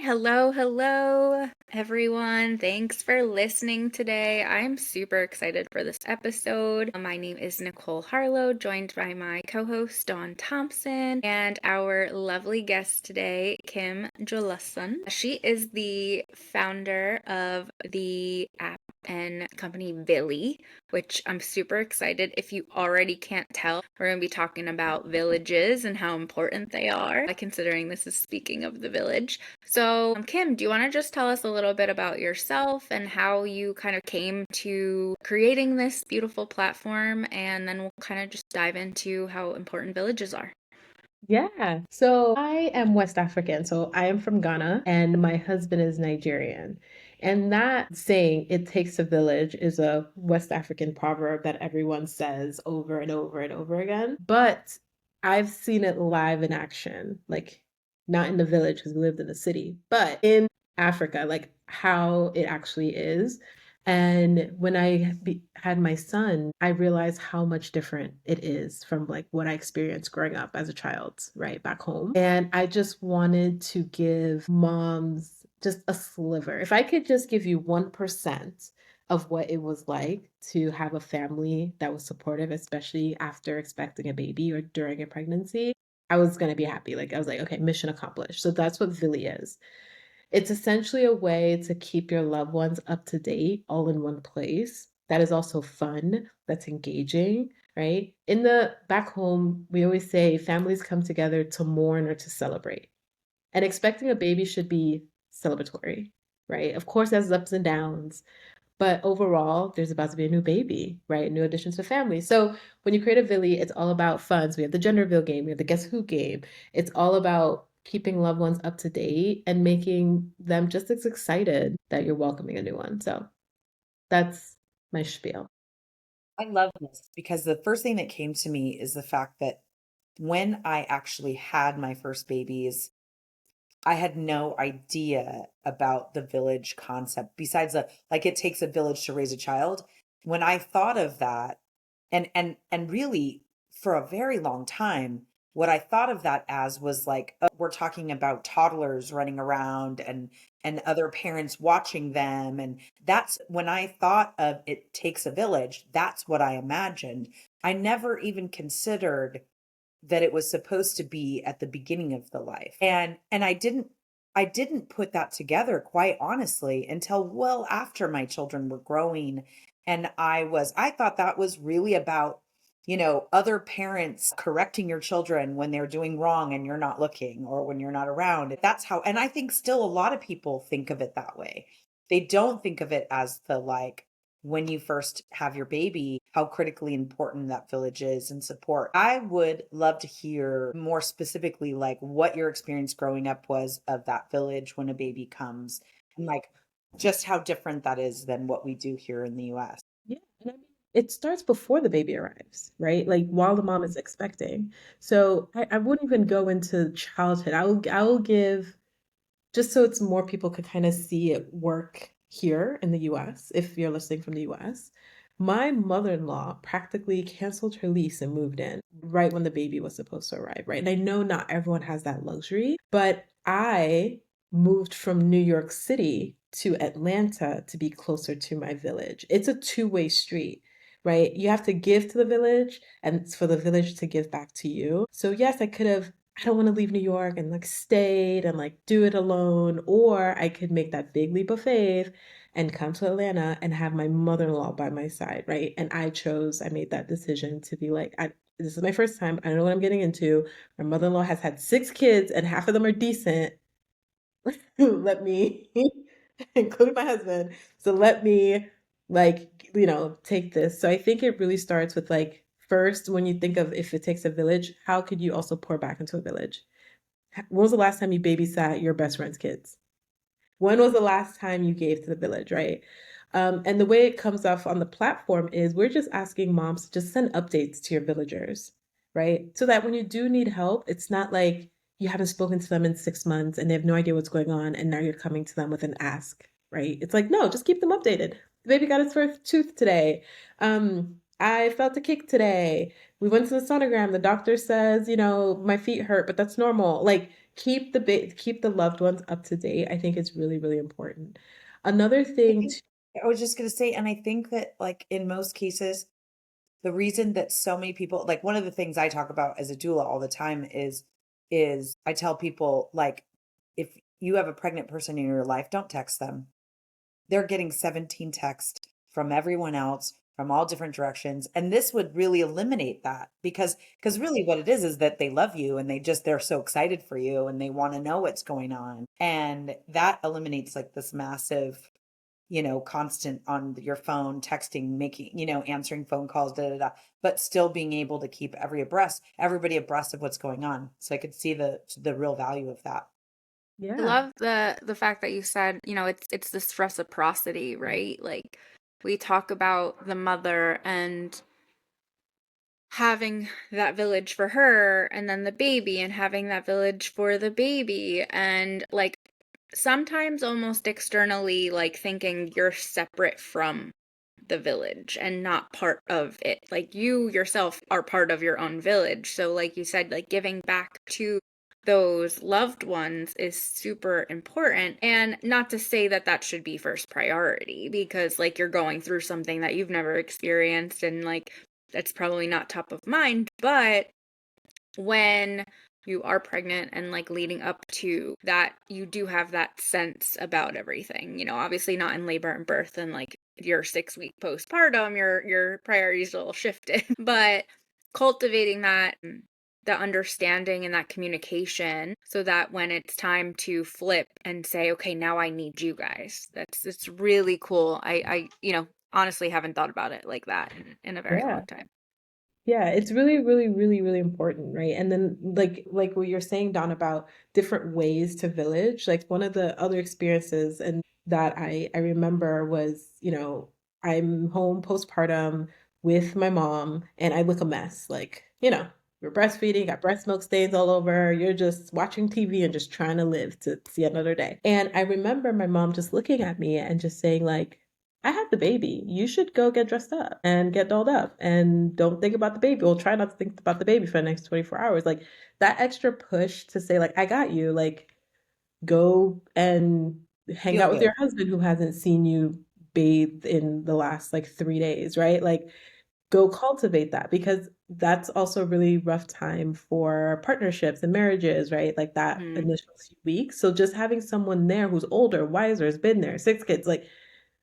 Hello, hello, everyone. Thanks for listening today. I'm super excited for this episode. My name is Nicole Harlot, joined by my co-host Dawn Thompson and our lovely guest today, Kim Jolasun. She is the founder of the app and company Villie, which I'm super excited. If you already can't tell, we're going to be talking about villages and how important they are, considering this is speaking of the village. So, Kim, do you want to just tell us a little bit about yourself and how you kind of came to creating this beautiful platform? And then we'll kind of just dive into how important villages are. Yeah. So I am West African. So I am from Ghana and my husband is Nigerian. And that saying, it takes a village, is a West African proverb that everyone says over and over and over again. But I've seen it live in action, like not in the village because we lived in the city, but in Africa, like how it actually is. And when had my son, I realized how much different it is from like what I experienced growing up as a child, right, back home. And I just wanted to give moms just a sliver. If I could just give you 1% of what it was like to have a family that was supportive, especially after expecting a baby or during a pregnancy, I was going to be happy. Like, I was like, okay, mission accomplished. So that's what Villy is. It's essentially a way to keep your loved ones up to date all in one place. That is also fun, that's engaging, right? In the back home, we always say families come together to mourn or to celebrate. And expecting a baby should be celebratory, right? Of course, there's ups and downs, but overall, there's about to be a new baby, right? New additions to family. So when you create a Villy, it's all about fun. So we have the gender reveal game, we have the guess who game. It's all about keeping loved ones up to date and making them just as excited that you're welcoming a new one. So that's my spiel. I love this because the first thing that came to me is the fact that when I actually had my first babies, I had no idea about the village concept besides like it takes a village to raise a child. When I thought of that, and really for a very long time, what I thought of that as was like, oh, we're talking about toddlers running around and other parents watching them. And that's when I thought of it takes a village, that's what I imagined. I never even considered that it was supposed to be at the beginning of the life. And I didn't put that together quite honestly until well after my children were growing. And I thought that was really about, other parents correcting your children when they're doing wrong and you're not looking or when you're not around. That's how, and I think still a lot of people think of it that way. They don't think of it as the like, when you first have your baby, how critically important that village is and support. I would love to hear more specifically, like what your experience growing up was of that village when a baby comes and like just how different that is than what we do here in the US. Yeah. And I mean, it starts before the baby arrives, right? Like while the mom is expecting. So I wouldn't even go into childhood. I will give just so it's more people could kind of see it work here in the US, if you're listening from the US. My mother-in-law practically canceled her lease and moved in right when the baby was supposed to arrive, right? And I know not everyone has that luxury, but I moved from New York City to Atlanta to be closer to my village. It's a two-way street, right? You have to give to the village and it's for the village to give back to you. So yes, I don't want to leave New York and like stayed and like do it alone. Or I could make that big leap of faith and come to Atlanta and have my mother-in-law by my side, right? And I made that decision to be like, this is my first time. I don't know what I'm getting into. My mother-in-law has had 6 kids and half of them are decent. Let me, including my husband. So let me like, take this. So I think it really starts with like, first, when you think of if it takes a village, how could you also pour back into a village? When was the last time you babysat your best friend's kids? When was the last time you gave to the village, right? And the way it comes off on the platform is we're just asking moms to just send updates to your villagers, right? So that when you do need help, it's not like you haven't spoken to them in 6 months and they have no idea what's going on, and now you're coming to them with an ask, right? It's like, no, just keep them updated. The baby got its first tooth today. I felt a kick today. We went to the sonogram. The doctor says, my feet hurt, but that's normal. Like, keep the loved ones up to date. I think it's really, really important. Another I thing, think I was just going to say, and I think that like in most cases, the reason that so many people, like one of the things I talk about as a doula all the time is I tell people like, if you have a pregnant person in your life, don't text them. They're getting 17 texts from everyone else from all different directions. And this would really eliminate that because really what it is that they love you and they're so excited for you and they want to know what's going on. And that eliminates like this massive, constant on your phone, texting, making, answering phone calls, da da da, but still being able to keep everybody abreast of what's going on. So I could see the real value of that. I yeah, love the fact that you said, it's this reciprocity, right? Like we talk about the mother and having that village for her and then the baby and having that village for the baby and like sometimes almost externally like thinking you're separate from the village and not part of it. Like you yourself are part of your own village. So like you said, like giving back to those loved ones is super important. And not to say that that should be first priority because like you're going through something that you've never experienced and like that's probably not top of mind, but when you are pregnant and like leading up to that, you do have that sense about everything. Obviously not in labor and birth and like your 6-week postpartum, your priorities will shifted. But cultivating the understanding and that communication so that when it's time to flip and say, okay, now I need you guys. It's really cool. I honestly haven't thought about it like that in a very yeah. long time. Yeah, it's really, really, really, really important, right? And then like what you're saying, Don, about different ways to village. Like one of the other experiences and that I remember was, I'm home postpartum with my mom and I look a mess. Like, you're breastfeeding, got breast milk stains all over, you're just watching TV and just trying to live to see another day. And I remember my mom just looking at me and just saying like, I have the baby. You should go get dressed up and get dolled up and don't think about the baby. Well, try not to think about the baby for the next 24 hours. Like that extra push to say, like, I got you, like, go and hang Feel out with good. your husband who hasn't seen you bathe in the last like 3 days, right? Like, go cultivate that because that's also a really rough time for partnerships and marriages, right? Like that Mm. initial few weeks. So just having someone there who's older, wiser, has been there, 6 kids, like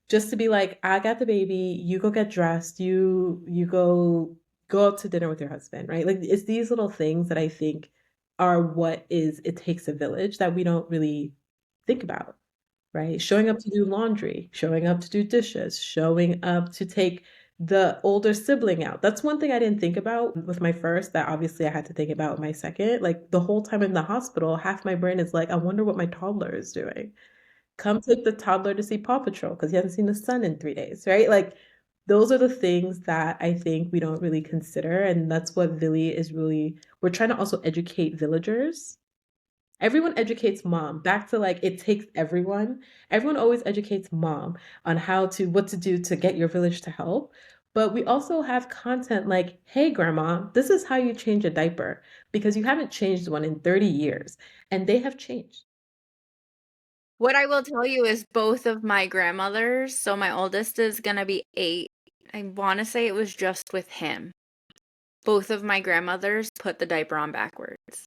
just to be like, I got the baby, you go get dressed, you go out to dinner with your husband, right? Like it's these little things that I think are what is it takes a village that we don't really think about, right? Showing up to do laundry, showing up to do dishes, showing up to take the older sibling out. That's one thing I didn't think about with my first that obviously I had to think about with my second. Like the whole time in the hospital, half my brain is like, I wonder what my toddler is doing. Come take the toddler to see Paw Patrol because he hasn't seen the sun in 3 days, right? Like those are the things that I think we don't really consider. And that's what Villie is really, we're trying to also educate villagers. Everyone educates mom. Back to like it takes everyone. Everyone always educates mom on what to do to get your village to help. But we also have content like, hey, grandma, this is how you change a diaper because you haven't changed one in 30 years. And they have changed. What I will tell you is both of my grandmothers, so my oldest is gonna be 8. I want to say it was just with him. Both of my grandmothers put the diaper on backwards.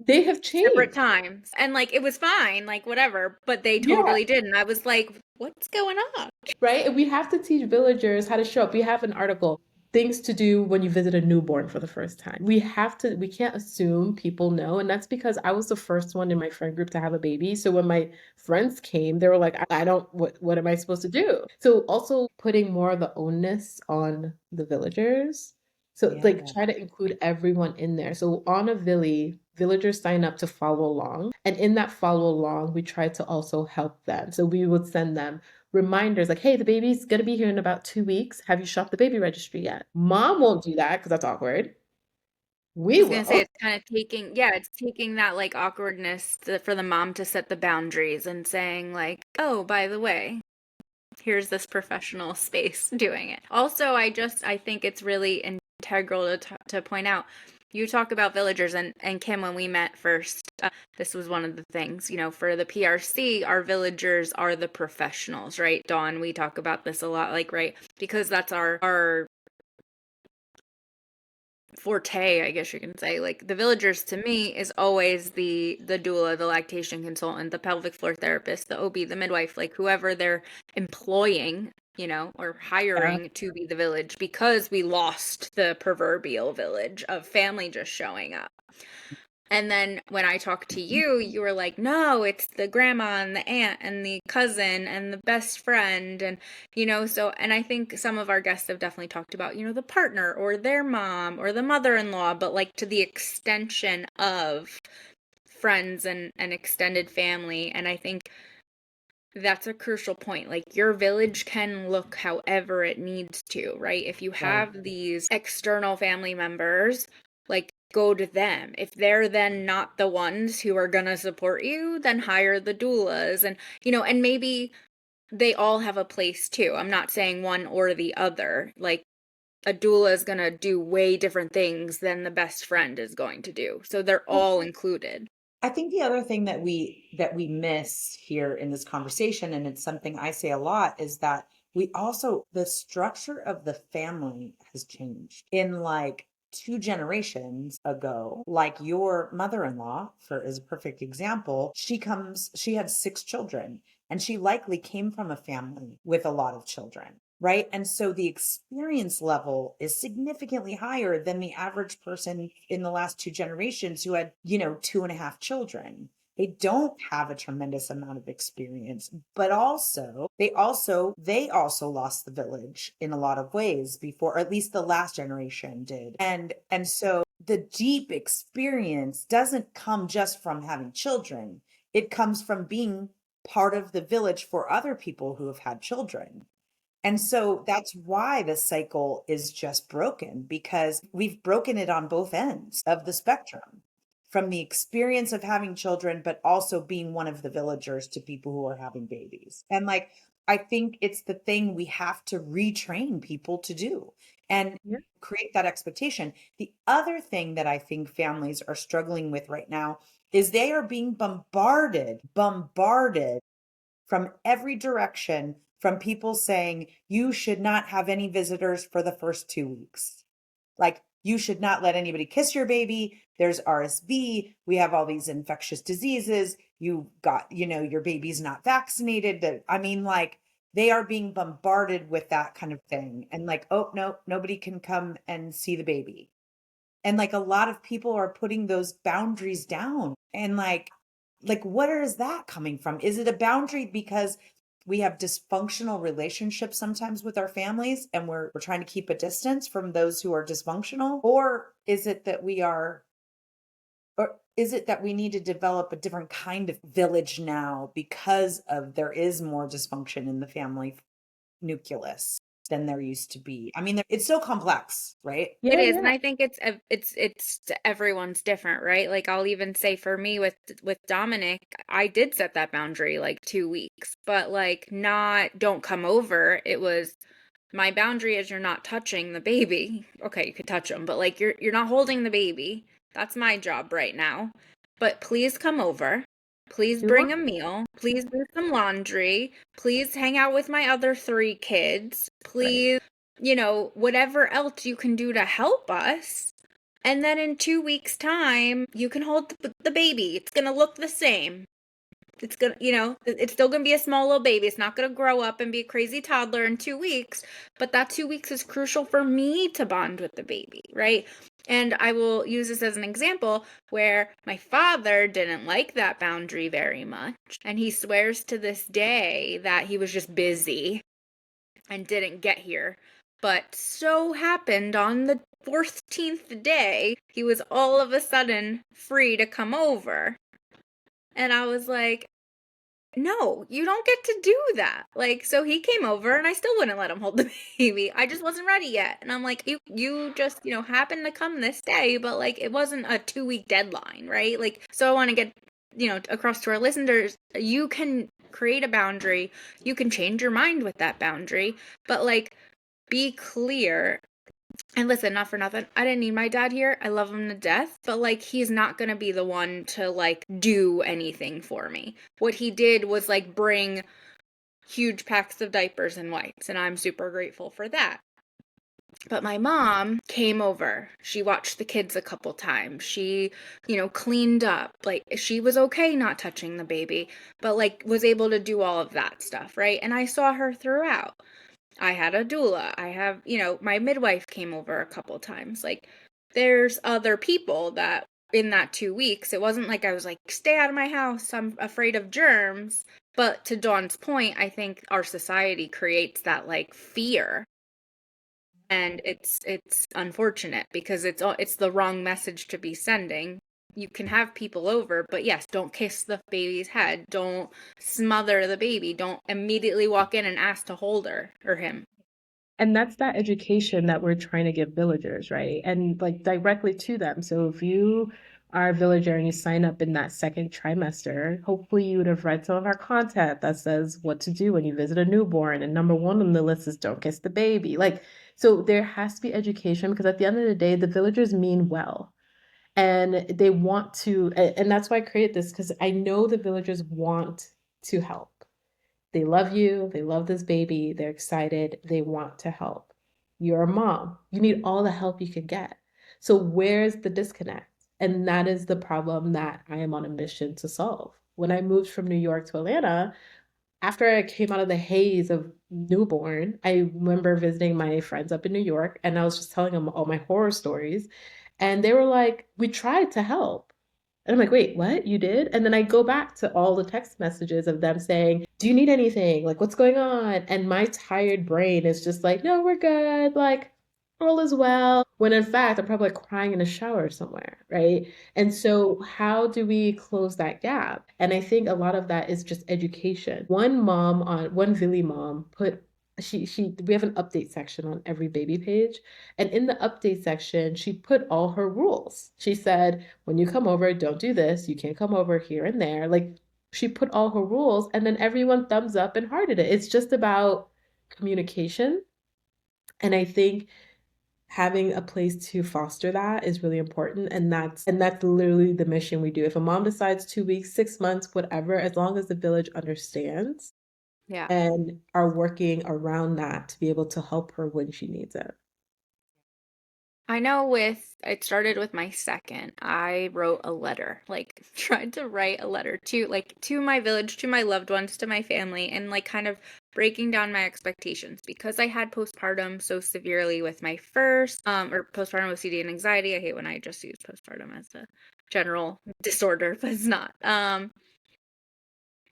They have Separate changed. times. And like it was fine, like whatever, but they Yeah. totally did. And I was like, what's going on? Right? And we have to teach villagers how to show up. We have an article, things to do when you visit a newborn for the first time. We can't assume people know. And that's because I was the first one in my friend group to have a baby. So when my friends came, they were like, I don't, what am I supposed to do? So also putting more of the onus on the villagers. So Yeah. like try to include everyone in there. So on a villagers sign up to follow along. And in that follow along, we try to also help them. So we would send them reminders like, hey, the baby's gonna be here in about 2 weeks. Have you shopped the baby registry yet? Mom won't do that because that's awkward. I We was gonna say will. it's kind of taking, yeah, it's taking that like awkwardness for the mom to set the boundaries and saying like, oh, by the way, here's this professional space doing it. Also, I think it's really integral to point out. You talk about villagers and Kim when we met first This was one of the things, for the PRC, our villagers are the professionals, right? Dawn, we talk about this a lot, like, right? Because that's our forte, I guess you can say. Like, the villagers to me is always the doula, the lactation consultant, the pelvic floor therapist, the OB, the midwife, like whoever they're employing, or hiring to be the village, because we lost the proverbial village of family just showing up. And then when I talked to you, you were like, no, it's the grandma and the aunt and the cousin and the best friend. And, and I think some of our guests have definitely talked about, the partner or their mom or the mother-in-law, but like to the extension of friends and extended family. And I think that's a crucial point. Like, your village can look however it needs to, right? If you have these external family members, like, go to them. If they're then not the ones who are gonna support you, then hire the doulas. And, and maybe they all have a place too. I'm not saying one or the other. Like, a doula is gonna do way different things than the best friend is going to do. So they're all included. I think the other thing that we miss here in this conversation, and it's something I say a lot, is that the structure of the family has changed. In like 2 generations ago, like your mother-in-law is a perfect example. She had 6 children, and she likely came from a family with a lot of children. Right. And so the experience level is significantly higher than the average person in the last 2 generations who had, 2.5 children. They don't have a tremendous amount of experience, but they also lost the village in a lot of ways before, or at least the last generation did. And so the deep experience doesn't come just from having children. It comes from being part of the village for other people who have had children. And so that's why the cycle is just broken, because we've broken it on both ends of the spectrum, from the experience of having children, but also being one of the villagers to people who are having babies. And like, I think it's the thing we have to retrain people to do and create that expectation. The other thing that I think families are struggling with right now is they are being bombarded from every direction, from people saying you should not have any visitors for the first 2 weeks. Like, you should not let anybody kiss your baby. There's RSV. We have all these infectious diseases. You got, your baby's not vaccinated. I mean, like, they are being bombarded with that kind of thing. And like, oh, no, nobody can come and see the baby. And like, a lot of people are putting those boundaries down. And like, where is that coming from? Is it a boundary because we have dysfunctional relationships sometimes with our families and we're trying to keep a distance from those who are dysfunctional? Or is it that we need to develop a different kind of village now because there is more dysfunction in the family nucleus than there used to be? I mean, it's so complex, right? It is, and I think it's everyone's different, right? Like, I'll even say for me with Dominic, I did set that boundary like 2 weeks, but like, not don't come over. It was, my boundary is you're not touching the baby. Okay, you could touch him, but like, you're not holding the baby. That's my job right now. But please come over. Please bring a meal. Please do some laundry. Please hang out with my other 3 kids. Please, whatever else you can do to help us. And then in 2 weeks' time, you can hold the baby. It's going to look the same. It's going to, it's still going to be a small little baby. It's not going to grow up and be a crazy toddler in 2 weeks. But that 2 weeks is crucial for me to bond with the baby, right? And I will use this as an example where my father didn't like that boundary very much. And he swears to this day that he was just busy and didn't get here. But so happened on the 14th day, he was all of a sudden free to come over. And I was like, no, you don't get to do that. Like, so he came over and I still wouldn't let him hold the baby. I just wasn't ready yet. And I'm like, you just, happened to come this day, but like, it wasn't a 2-week deadline, right? Like, so I want to get, across to our listeners, you can create a boundary. You can change your mind with that boundary, but like, be clear And listen, not for nothing, I didn't need my dad here. I love him to death, but like he's not going to be the one to like do anything for me. What he did was like bring huge packs of diapers and wipes, and I'm super grateful for that. But my mom came over. She watched the kids a couple times. She, cleaned up. Like, she was okay not touching the baby, but like was able to do all of that stuff, right? And I saw her throughout. I had a doula. I have, my midwife came over a couple times. Like, there's other people that in that 2 weeks, it wasn't like I was like, stay out of my house, I'm afraid of germs. But to Dawn's point, I think our society creates that like fear, and it's unfortunate because it's the wrong message to be sending. You can have people over, but yes, don't kiss the baby's head, don't smother the baby, don't immediately walk in and ask to hold her or him. And that's that education that we're trying to give villagers, right? And like directly to them. So if you are a villager and you sign up in that second trimester, hopefully you would have read some of our content that says what to do when you visit a newborn. And number one on the list is don't kiss the baby. Like, so there has to be education because at the end of the day, the villagers mean well. And they want to, and that's why I created this because I know the villagers want to help. They love you. They love this baby. They're excited. They want to help. You're a mom. You need all the help you can get. So where's the disconnect? And that is the problem that I am on a mission to solve. When I moved from New York to Atlanta, after I came out of the haze of newborn, I remember visiting my friends up in New York and I was just telling them all my horror stories. And they were like, we tried to help. And I'm like, wait, what? You did? And then I go back to all the text messages of them saying, do you need anything? Like, what's going on? And my tired brain is just like, no, we're good. Like, all is well. When in fact, I'm probably like crying in a shower somewhere, right? And so, how do we close that gap? And I think a lot of that is just education. One Villie mom put she we have an update section on every baby page, and in the update section she put all her rules. She said, when you come over, don't do this, you can't come over here and there. Like, she put all her rules, and then everyone thumbs up and hearted it. It's just about communication, and I think having a place to foster that is really important, and that's literally the mission we do. If a mom decides 2 weeks, 6 months, whatever, as long as the village understands Yeah. and are working around that to be able to help her when she needs it. I know it started with my second. I wrote a letter, like tried to write a letter to my village, to my loved ones, to my family, and like kind of breaking down my expectations because I had postpartum so severely with my first, or postpartum OCD and anxiety. I hate when I just use postpartum as a general disorder, but it's not.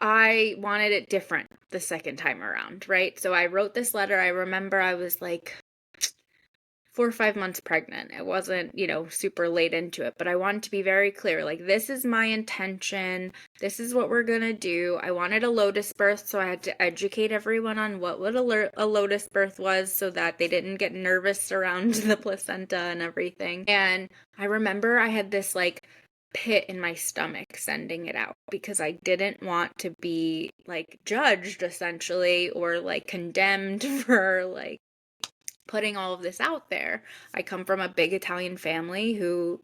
I wanted it different the second time around, right? So I wrote this letter. I remember I was like 4 or 5 months pregnant. It wasn't, super late into it, but I wanted to be very clear. Like, this is my intention. This is what we're going to do. I wanted a lotus birth, so I had to educate everyone on what a lotus birth was so that they didn't get nervous around the placenta and everything. And I remember I had this like pit in my stomach sending it out because I didn't want to be like judged essentially or like condemned for like putting all of this out there. I come from a big Italian family who,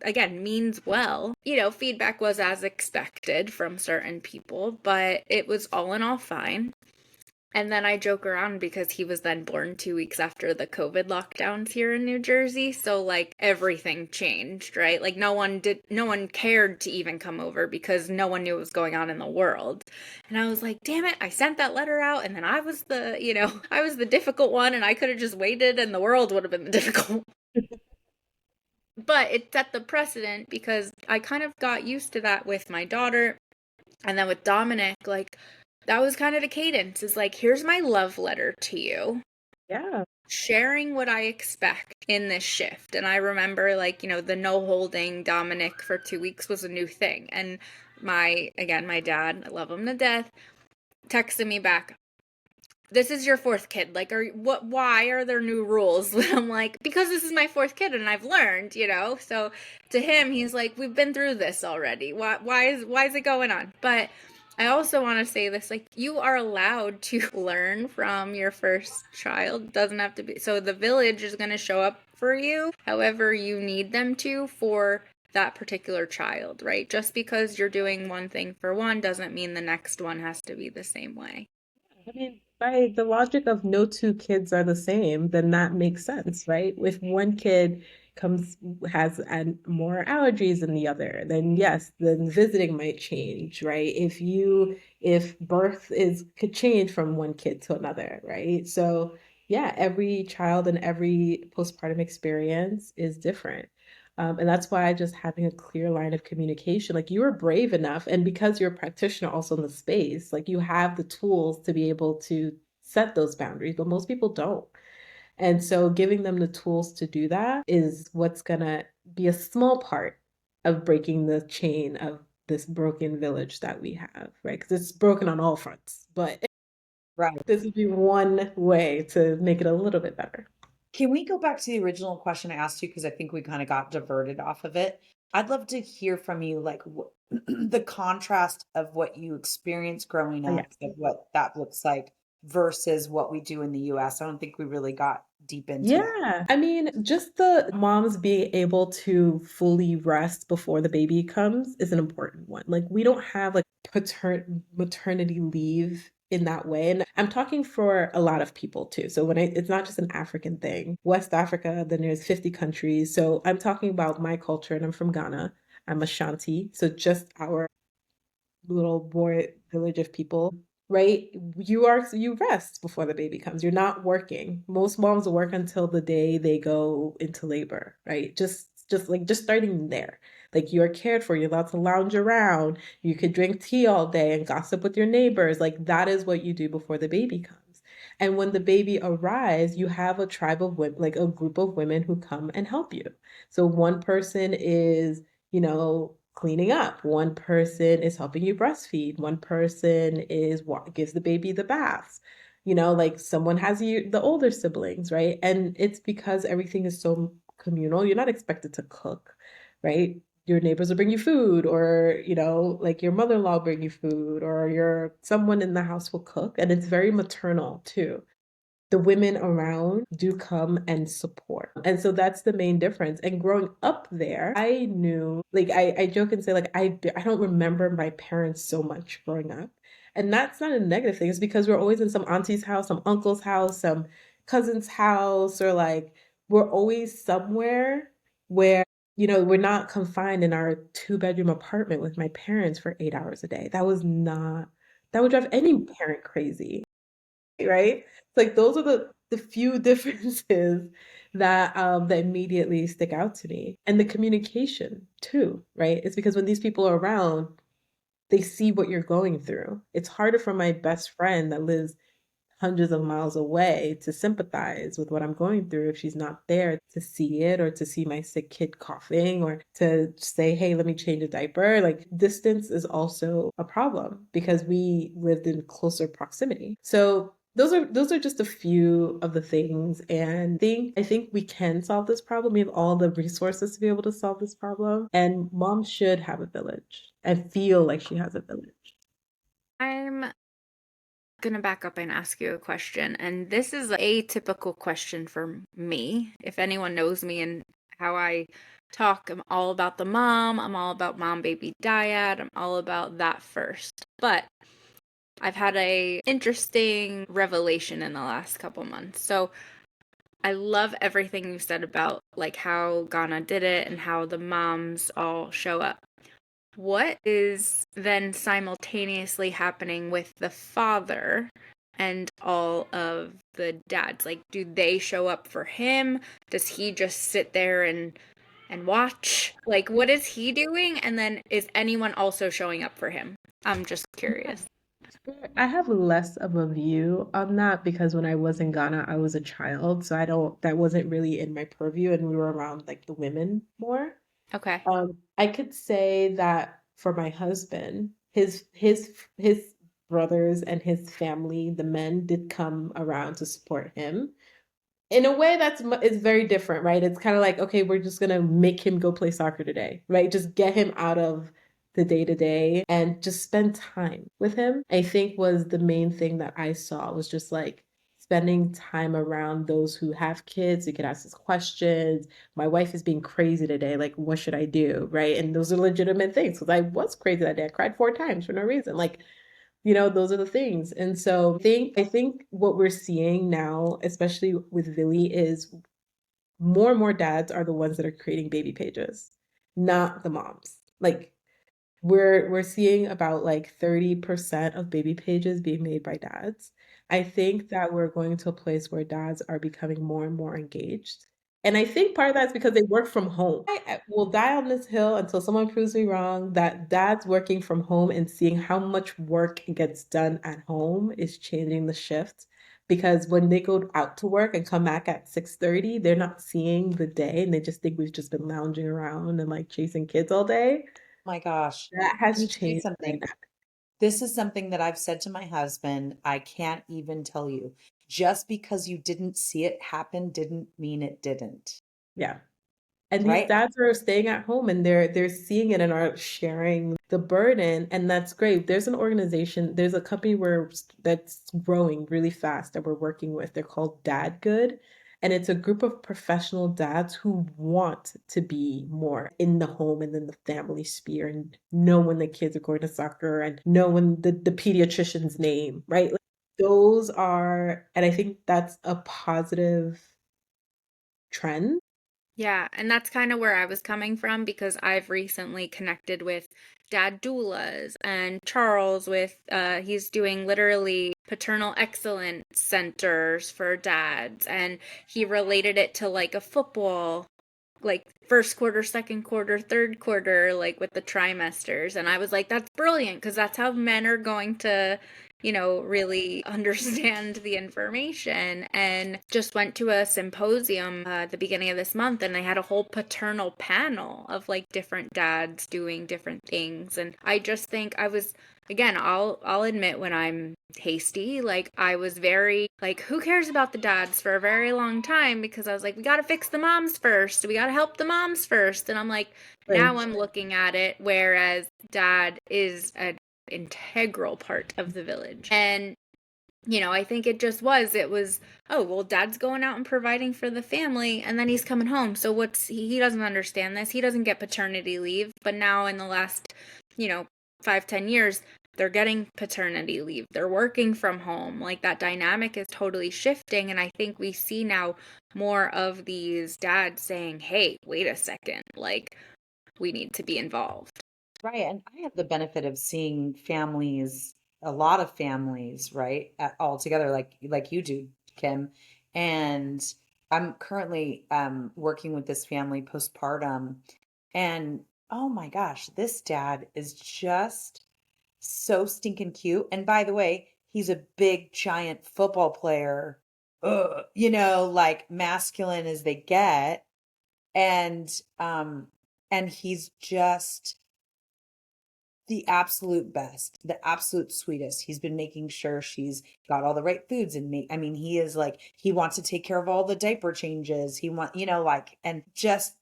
again, means well. Feedback was as expected from certain people, but it was all in all fine. And then I joke around because he was then born 2 weeks after the COVID lockdowns here in New Jersey. So like everything changed, right? Like no one cared to even come over because no one knew what was going on in the world. And I was like, damn it, I sent that letter out and then I was I was the difficult one and I could have just waited and the world would have been the difficult. But it set the precedent because I kind of got used to that with my daughter. And then with Dominic, like, that was kind of the cadence is like, here's my love letter to you. Yeah. Sharing what I expect in this shift. And I remember, like, the no holding Dominic for 2 weeks was a new thing. And my dad, I love him to death, texted me back, this is your fourth kid. Like, why are there new rules? I'm like, because this is my fourth kid and I've learned, So to him, he's like, we've been through this already. Why is it going on? But I also want to say this, like, you are allowed to learn from your first child. It doesn't have to be, so the village is going to show up for you however you need them to for that particular child, right? Just because you're doing one thing for one doesn't mean the next one has to be the same way. I mean, by the logic of no two kids are the same, then that makes sense, right? If one kid comes has more allergies than the other, then yes, then visiting might change, right? If birth is could change from one kid to another, right? So yeah, every child and every postpartum experience is different. And that's why just having a clear line of communication, like you were brave enough, and because you're a practitioner also in the space, like you have the tools to be able to set those boundaries, but most people don't. And so giving them the tools to do that is what's gonna be a small part of breaking the chain of this broken village that we have, right? Because it's broken on all fronts, but Right. this would be one way to make it a little bit better. Can we go back to the original question I asked you? Because I think we kind of got diverted off of it. I'd love to hear from you, like the contrast of what you experienced growing Oh, up, yes. of what that looks like versus what we do in the US. I don't think we really got deep into that. Yeah. I mean, just the moms being able to fully rest before the baby comes is an important one. Like, we don't have like maternity leave in that way. And I'm talking for a lot of people too. So it's not just an African thing. West Africa, then there's 50 countries. So I'm talking about my culture and I'm from Ghana. I'm Ashanti. So just our little boy village of people, right? You rest before the baby comes. You're not working. Most moms work until the day they go into labor, right? Just starting there. Like you're cared for, you're allowed to lounge around, you could drink tea all day and gossip with your neighbors. Like that is what you do before the baby comes. And when the baby arrives, you have a tribe of women, like a group of women who come and help you. So one person is cleaning up. One person is helping you breastfeed. One person is what gives the baby the baths. Like someone has the older siblings, right? And it's because everything is so communal. You're not expected to cook, right? Your neighbors will bring you food, or, like your mother-in-law will bring you food, or someone in the house will cook. And it's very maternal too. The women around do come and support. And so that's the main difference. And growing up there, I knew, like, I joke and say, like, I don't remember my parents so much growing up. And that's not a negative thing. It's because we're always in some auntie's house, some uncle's house, some cousin's house, or like we're always somewhere where, we're not confined in our two-bedroom apartment with my parents for 8 hours a day. That would drive any parent crazy, right? It's like those are the few differences that immediately stick out to me. And the communication too, right? It's because when these people are around, they see what you're going through. It's harder for my best friend that lives hundreds of miles away to sympathize with what I'm going through if she's not there to see it, or to see my sick kid coughing, or to say, hey, let me change a diaper. Like distance is also a problem because we lived in closer proximity. So those are just a few of the things. And I think we can solve this problem. We have all the resources to be able to solve this problem. And mom should have a village and feel like she has a village. I'm gonna back up and ask you a question, and this is a typical question for me. If anyone knows me and how I talk, I'm all about the mom, I'm all about mom baby dyad, I'm all about that first. But I've had a interesting revelation in the last couple months. So I love everything you said about like how Ghana did it and how the moms all show up. What is then simultaneously happening with the father and all of the dads? Like, do they show up for him? Does he just sit there and watch? Like, what is he doing? And then is anyone also showing up for him? I'm just curious. I have less of a view on that because when I was in Ghana, I was a child, so that wasn't really in my purview, and we were around like the women more. Okay. I could say that for my husband, his brothers and his family, the men did come around to support him. In a way is very different, right? It's kind of like, okay, we're just gonna make him go play soccer today, right? Just get him out of the day to day and just spend time with him, I think was the main thing that I saw was just like spending time around those who have kids. You could ask us questions. My wife is being crazy today. Like, what should I do? Right. And those are legitimate things because I was crazy that day. I cried 4 times for no reason. Like, those are the things. And so I think what we're seeing now, especially with Villie, is more and more dads are the ones that are creating baby pages, not the moms. Like we're seeing about like 30% of baby pages being made by dads. I think that we're going to a place where dads are becoming more and more engaged. And I think part of that is because they work from home. I will die on this hill until someone proves me wrong that dads working from home and seeing how much work gets done at home is changing the shift. Because when they go out to work and come back at 6:30, they're not seeing the day and they just think we've just been lounging around and like chasing kids all day. My gosh. That Let has me tell you changed the something. dynamic. This is something that I've said to my husband. I can't even tell you. Just because you didn't see it happen didn't mean it didn't. Yeah. And these Right? dads are staying at home and they're seeing it and are sharing the burden, and that's great. There's an organization, there's a company where that's growing really fast that we're working with. They're called Dad Good, and it's a group of professional dads who want to be more in the home and in the family sphere and know when the kids are going to soccer and know when the pediatrician's name, right? Like, those are, and I think that's a positive trend. Yeah, and that's kind of where I was coming from because I've recently connected with dad doulas and Charles with he's doing literally paternal excellence centers for dads, and he related it to like a football, like first quarter, second quarter, third quarter, like with the trimesters. And I was like, that's brilliant because that's how men are going to, really understand the information. And just went to a symposium at the beginning of this month, and they had a whole paternal panel of like different dads doing different things. And I just think I was, again, I'll admit when I'm hasty, like I was very like, who cares about the dads for a very long time, because I was like, we got to fix the moms first, we got to help the moms first. And I'm like, now Right. I'm looking at it, whereas dad is an integral part of the village. And I think it was, oh, well, dad's going out and providing for the family, and then he's coming home. So he doesn't understand this. He doesn't get paternity leave. But now in the last, you know, 5-10 years, they're getting paternity leave. They're working from home. Like that dynamic is totally shifting. And I think we see now more of these dads saying, hey, wait a second, like we need to be involved. Right. And I have the benefit of seeing families, a lot of families, right, all together, like you do, Kim. And I'm currently working with this family postpartum. And oh my gosh, this dad is just so stinking cute. And by the way, he's a big giant football player. Like masculine as they get. And and he's just the absolute best, the absolute sweetest. He's been making sure she's got all the right foods and I mean, he is like, he wants to take care of all the diaper changes. He want, like, and just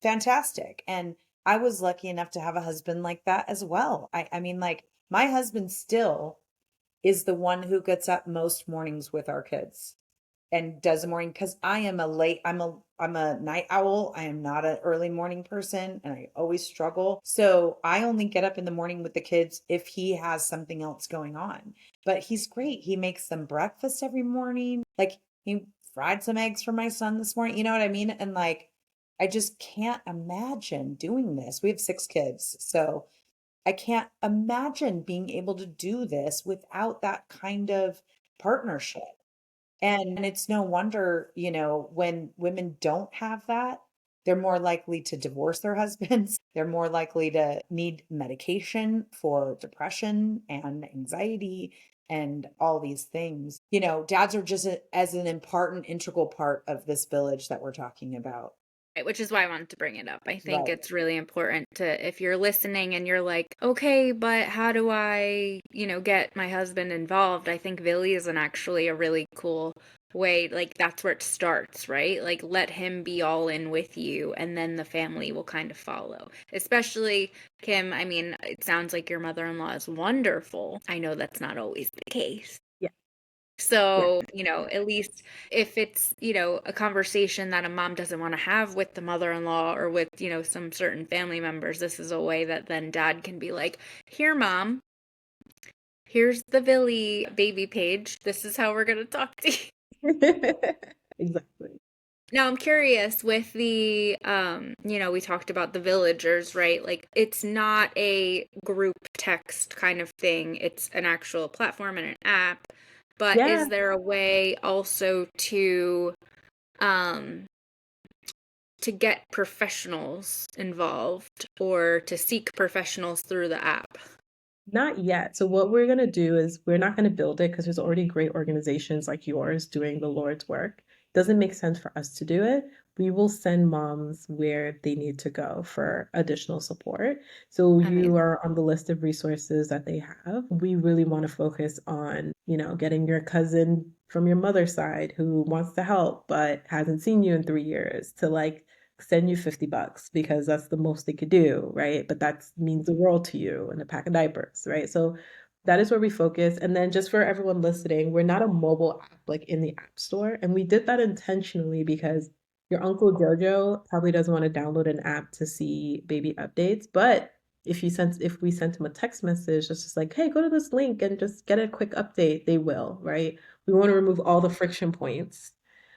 fantastic. And I was lucky enough to have a husband like that as well. I mean, like, my husband still is the one who gets up most mornings with our kids and does the morning, because I'm a night owl. I am not an early morning person and I always struggle. So I only get up in the morning with the kids if he has something else going on. But he's great. He makes them breakfast every morning. Like, he fried some eggs for my son this morning. You know what I mean? And like, I just can't imagine doing this. We have 6 kids. So I can't imagine being able to do this without that kind of partnership. And it's no wonder, when women don't have that, they're more likely to divorce their husbands. They're more likely to need medication for depression and anxiety and all these things. Dads are just as an important, integral part of this village that we're talking about. Right, which is why I wanted to bring it up. I think Right. it's really important to, if you're listening and you're like, okay, but how do I, get my husband involved? I think Villie is actually a really cool way, like that's where it starts, right? Like let him be all in with you and then the family will kind of follow. Especially Kim, I mean, it sounds like your mother-in-law is wonderful. I know that's not always the case. Yeah. Yeah. So, at least if it's, a conversation that a mom doesn't want to have with the mother-in-law or with, some certain family members, this is a way that then dad can be like, here, mom, here's the Villie baby page. This is how we're going to talk to you. Exactly. Now I'm curious with the, we talked about the villagers, right? Like it's not a group text kind of thing. It's an actual platform and an app. But Yeah. is there a way also um, to get professionals involved or to seek professionals through the app? Not yet. So what we're going to do is we're not going to build it because there's already great organizations like yours doing the Lord's work. Doesn't make sense for us to do it. We will send moms where they need to go for additional support. So you Amazing. are on the list of resources that they have. We really want to focus on, getting your cousin from your mother's side who wants to help but hasn't seen you in 3 years to like send you $50 because that's the most they could do, right? But that means the world to you and a pack of diapers, right? So that is where we focus. And then just for everyone listening, we're not a mobile app like in the app store. And we did that intentionally because your Uncle Jojo probably doesn't want to download an app to see baby updates. But if we sent him a text message that's just like, hey, go to this link and just get a quick update, they will, right? We want to remove all the friction points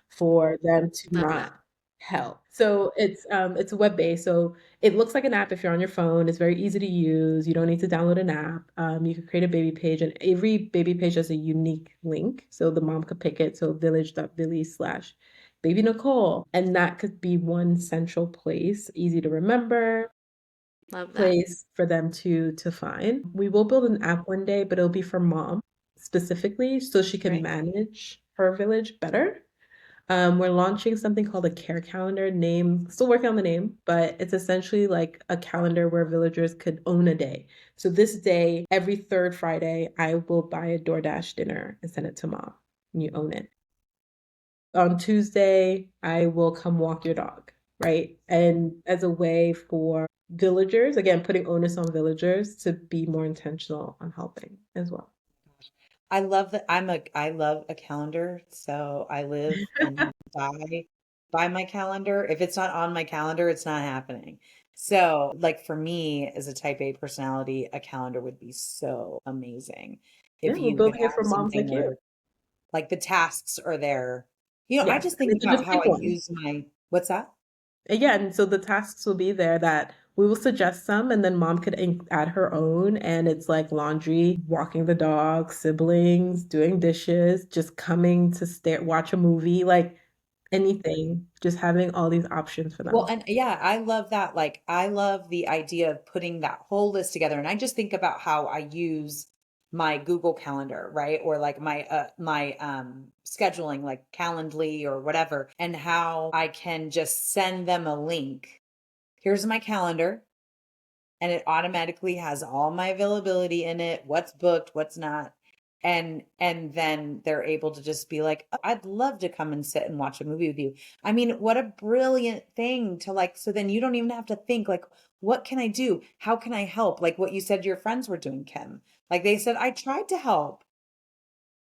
for them to Love that. not help. So it's web-based. So it looks like an app if you're on your phone. It's very easy to use. You don't need to download an app. You can create a baby page, and every baby page has a unique link. So the mom could pick it. So village.villie/baby Nicole. And that could be one central place, easy to remember, Love that. place for them to find. We will build an app one day, but it'll be for mom specifically so she can Right. manage her village better. We're launching something called a care calendar name, still working on the name, but it's essentially like a calendar where villagers could own a day. So this day, every third Friday, I will buy a DoorDash dinner and send it to mom, and you own it. On Tuesday, I will come walk your dog, right? And as a way for villagers, again, putting onus on villagers to be more intentional on helping as well. I love that. I love a calendar. So I live and die by my calendar. If it's not on my calendar, it's not happening. So, like for me as a type A personality, a calendar would be so amazing Yeah, if we're you could building it have for moms something like you. where like the tasks are there. I Yes, just and think it's a about how I distinct one. use my, what's that? Again, so the tasks will be there that we will suggest some, and then mom could add her own. And it's like laundry, walking the dog, siblings, doing dishes, just coming to watch a movie, like anything, just having all these options for Well, them. and yeah, I love that. Like, I love the idea of putting that whole list together. And I just think about how I use my Google Calendar, right? Or like my scheduling, like Calendly or whatever, and how I can just send them a link. Here's my calendar, and it automatically has all my availability in it, what's booked, what's not. And then they're able to just be like, "Oh, I'd love to come and sit and watch a movie with you." I mean, what a brilliant thing to like, so then you don't even have to think like, what can I do? How can I help? Like what you said your friends were doing, Kim. Like they said, I tried to help,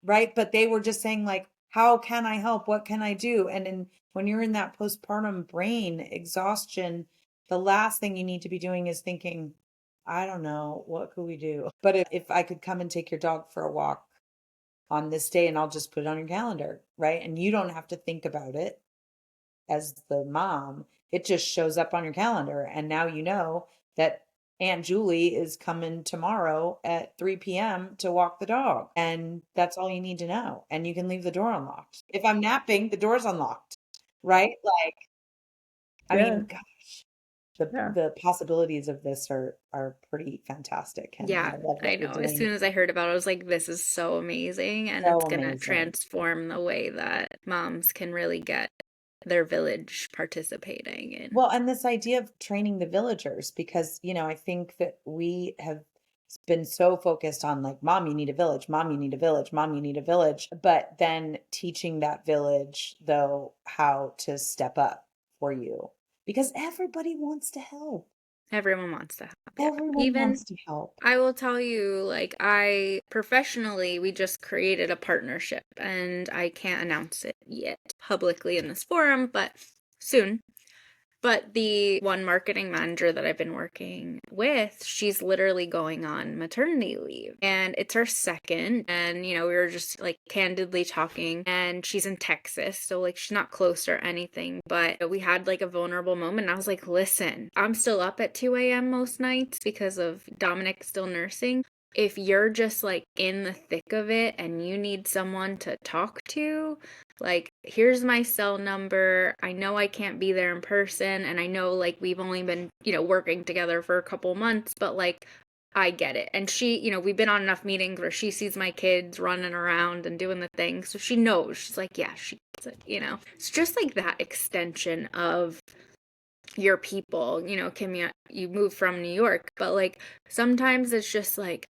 right? But they were just saying like, how can I help? What can I do? And then when you're in that postpartum brain exhaustion, the last thing you need to be doing is thinking, I don't know, what could we do? But if I could come and take your dog for a walk on this day and I'll just put it on your calendar, right? And you don't have to think about it as the mom. It just shows up on your calendar. And now you know that Aunt Julie is coming tomorrow at 3 p.m. to walk the dog. And that's all you need to know. And you can leave the door unlocked. If I'm napping, the door's unlocked, right? Like, I Yeah, mean, gosh, the yeah, the possibilities of this are pretty fantastic. And Yeah, I love I what you're know. As doing. soon as I heard about it, I was like, this is so amazing. And So it's gonna amazing. transform the way that moms can really get their village participating in. Well, and this idea of training the villagers, because, I think that we have been so focused on like, mom, you need a village, mom, you need a village, mom, you need a village. But then teaching that village, though, how to step up for you because everybody wants to help. Everyone wants to help. Yeah. Everyone Even wants to help. I will tell you, like, I professionally, we just created a partnership and I can't announce it yet publicly in this forum, but soon. But the one marketing manager that I've been working with, she's literally going on maternity leave and it's her second. And, you know, we were just like candidly talking and she's in Texas. So like she's not close or anything, but we had like a vulnerable moment. And I was like, listen, I'm still up at 2 a.m. most nights because of Dominic still nursing. If you're just like in the thick of it and you need someone to talk to, like, here's my cell number. I know I can't be there in person, and I know like we've only been, you know, working together for a couple months, but like I get it. And she, you know, we've been on enough meetings where she sees my kids running around and doing the thing, so she knows. She's like, yeah, she gets it, you know. It's just like that extension of your people. You know, Kim, you moved from New York, but like sometimes it's just like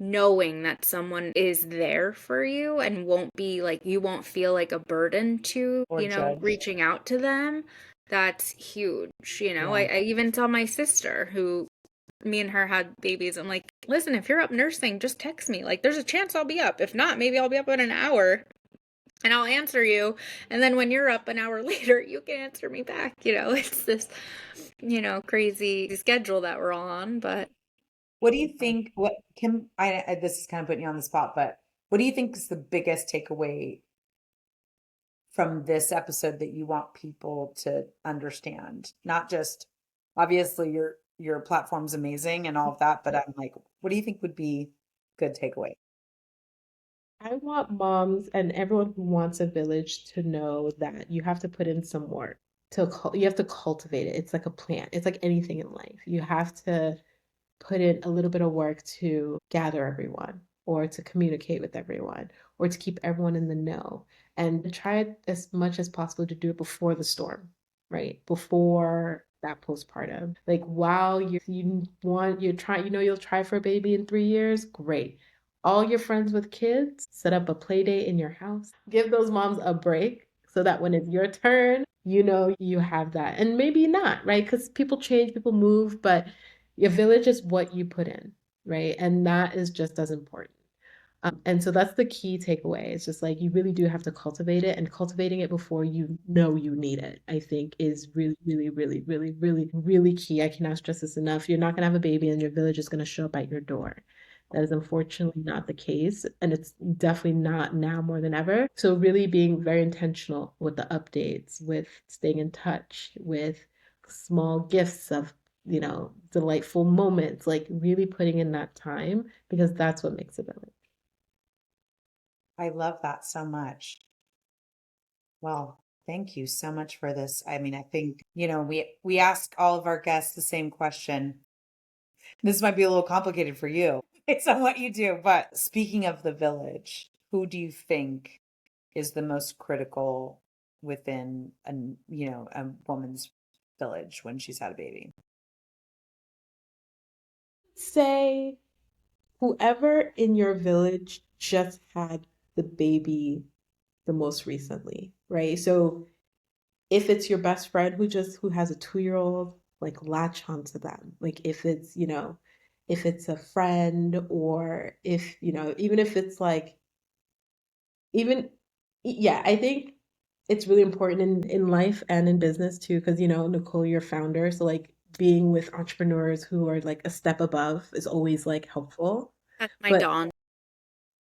knowing that someone is there for you and won't be like, you won't feel like a burden to, Or you know, judge. reaching out to them. That's huge. You know, Yeah. I even tell my sister, who me and her had babies, I'm like, listen, if you're up nursing, just text me. Like, there's a chance I'll be up. If not, maybe I'll be up in an hour and I'll answer you. And then when you're up an hour later, you can answer me back. You know, it's this, you know, crazy schedule that we're all on. But What do you think? What Kim? I this is kind of putting you on the spot, but what do you think is the biggest takeaway from this episode that you want people to understand? Not just obviously your platform's amazing and all of that, but I'm like, what do you think would be good takeaway? I want moms and everyone who wants a village to know that you have to put in some work you have to cultivate it. It's like a plant. It's like anything in life. You have to put in a little bit of work to gather everyone or to communicate with everyone or to keep everyone in the know and try as much as possible to do it before the storm, right? Before that postpartum. Like while you're trying, you know, you'll try for a baby in 3 years, great. All your friends with kids, set up a play date in your house. Give those moms a break so that when it's your turn, you know you have that. And maybe not, right? Because people change, people move, but your village is what you put in, right? And that is just as important. And so that's the key takeaway. It's just like you really do have to cultivate it, and cultivating it before you know you need it, I think is really, really, really, really, really, really key. I cannot stress this enough. You're not going to have a baby and your village is going to show up at your door. That is unfortunately not the case, and it's definitely not now more than ever. So really being very intentional with the updates, with staying in touch, with small gifts of, you know, delightful moments, like really putting in that time because that's what makes a village. I love that so much. Well, thank you so much for this. I mean, I think, you know, we ask all of our guests the same question. This might be a little complicated for you based on what you do, but speaking of the village, who do you think is the most critical within a woman's village when she's had a baby? Say whoever in your village just had the baby the most recently, right? So if it's your best friend who has a 2-year-old, like latch onto them. Like if it's, you know, if it's a friend or if, you know, even if it's like even yeah, I think it's really important in life and in business too, because you know, Nicole, you're a founder, so like being with entrepreneurs who are like a step above is always like helpful. that's my But dawn.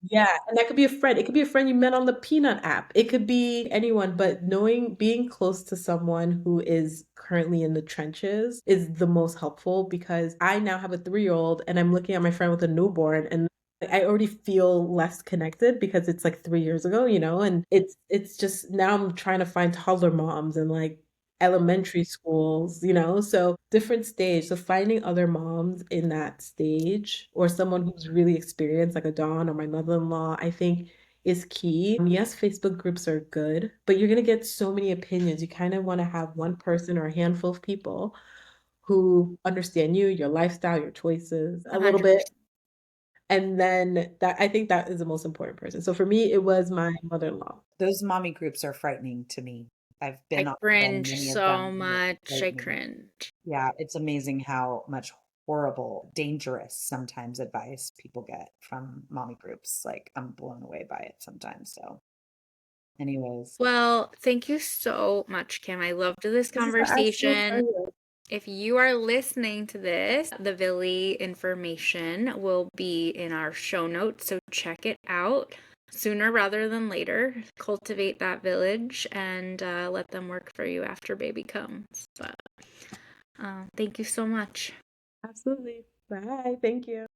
yeah, and that could be a friend. It could be a friend you met on the Peanut app. It could be anyone, but knowing being close to someone who is currently in the trenches is the most helpful because I now have a 3-year-old and I'm looking at my friend with a newborn and I already feel less connected because it's like 3 years ago, you know, and it's just now I'm trying to find toddler moms and like elementary schools, you know, so different stage. So finding other moms in that stage or someone who's really experienced, like a Dawn or my mother-in-law, I think is key. Yes, Facebook groups are good, but you're going to get so many opinions. You kind of want to have one person or a handful of people who understand you, your lifestyle, your choices a little bit. 100%. And then that I think that is the most important person. So for me, it was my mother-in-law. Those mommy groups are frightening to me. I've I been on cringe many of so them, and it's much. I frightening. cringe. Yeah, it's amazing how much horrible, dangerous sometimes advice people get from mommy groups. Like, I'm blown away by it sometimes. So, anyways, Well, thank you so much, Kim. I loved this This is an absolute conversation. pleasure. If you are listening to this, the Villie information will be in our show notes, so check it out sooner rather than later. Cultivate that village and let them work for you after baby comes. But thank you so much. Absolutely. Bye. Thank you.